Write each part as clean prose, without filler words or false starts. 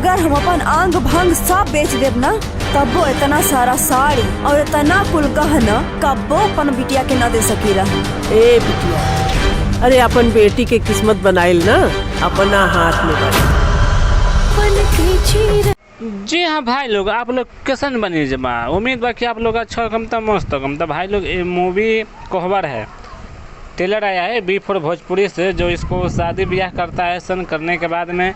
अगर हम अपन अंग भंग सब बेच देब ना, तबो इतना सारा साड़ी और इतना कुल गहना कब्बो अपन बिटिया के न दे सकीला। ए बिटिया, अरे अपन बेटी के किस्मत बनाइल ना अपना हाथ में बना। जी हाँ भाई लोग, आप लोग कैसन बनी जमा। उम्मीद बा कि आप लोग अच्छा कमता मस्त कमता। भाई लोग ये मूवी कोहबर है, ट्रेलर आया है B4 भोजपुरी से, जो इसको शादी ब्याह करता है सन। करने के बाद में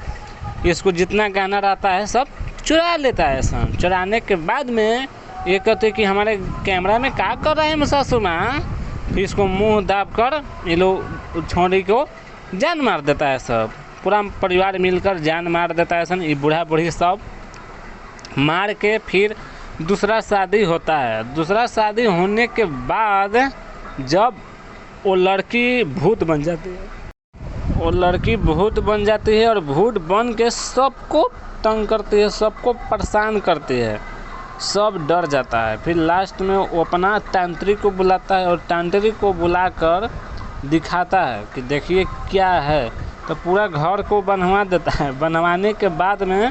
इसको जितना गहना रहता है सब चुरा लेता है सन। चुराने के बाद में ये कहते कि हमारे कैमरा में क्या कर रहे हैं सासू माँ। फिर इसको मुंह दाब कर ये लोग छोड़ी को जान मार देता है सब। पूरा परिवार मिलकर जान मार देता है सन। ये बूढ़ा बूढ़ी सब मार के फिर दूसरा शादी होता है। दूसरा शादी होने के बाद जब वो लड़की भूत बन जाती है, वो लड़की भूत बन जाती है और भूत बन के सबको तंग करती है, सबको परेशान करती है। सब डर जाता है। फिर लास्ट में वो अपना तांत्रिक को बुलाता है और तांत्रिक को बुलाकर दिखाता है कि देखिए क्या है। तो पूरा घर को बनवा देता है। बनवाने के बाद में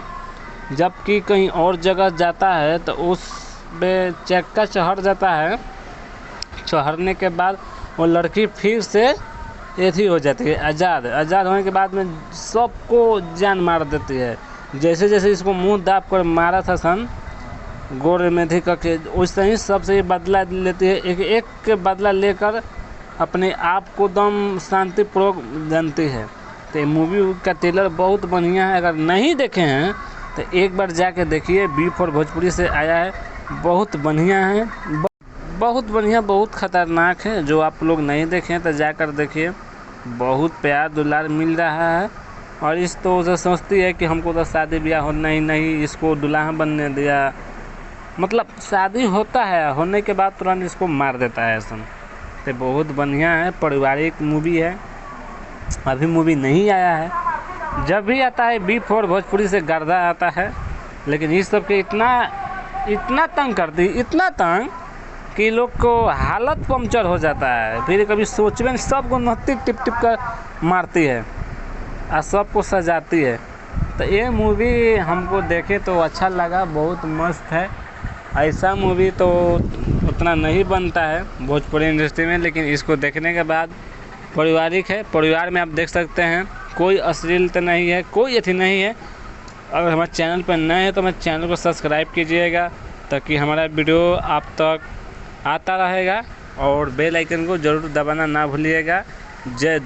जबकि कहीं और जगह जाता है तो उस में चक्का चढ़ जाता है। चढ़ने के बाद वो लड़की फिर से ऐसी हो जाती है आज़ाद होने के बाद में सबको जान मार देती है। जैसे जैसे इसको मुंह दाब कर मारा था सन गोर में थी करके, वैसे ही सबसे बदला लेती है। एक एक के बदला लेकर अपने आप को दम शांतिपूर्वक जानती है। तो मूवी का ट्रेलर बहुत बढ़िया है। अगर नहीं देखे हैं तो एक बार जाके देखिए। B4 भोजपुरी से आया है, बहुत बढ़िया है, बहुत बढ़िया, बहुत ख़तरनाक है। जो आप लोग नहीं देखें तो जाकर देखिए। बहुत प्यार दुलार मिल रहा है। और इस तो उसे सोचती है कि हमको तो शादी ब्याह होना ही नहीं, इसको दुल्हा बनने दिया। मतलब शादी होता है, होने के बाद तुरंत इसको मार देता है ऐसा। तो बहुत बढ़िया है, पारिवारिक मूवी है। अभी मूवी नहीं आया है। जब भी आता है B4 भोजपुरी से गर्दा आता है। लेकिन इस सब के इतना तंग करती, इतना तंग कि लोग को हालत पंक्चर हो जाता है। फिर कभी सोचबे नहीं, सबको नहती टिप टिप कर मारती है और सबको सजाती है। तो ये मूवी हमको देखे तो अच्छा लगा, बहुत मस्त है। ऐसा मूवी तो उतना नहीं बनता है भोजपुरी इंडस्ट्री में, लेकिन इसको देखने के बाद पारिवारिक है। परिवार में आप देख सकते हैं, कोई अश्लीलता नहीं है, कोई अथी नहीं है। अगर हमारे चैनल पर नए हैं तो हमारे चैनल को सब्सक्राइब कीजिएगा ताकि हमारा वीडियो आप तक आता रहेगा। और बेल आइकन को ज़रूर दबाना ना भूलिएगा। जय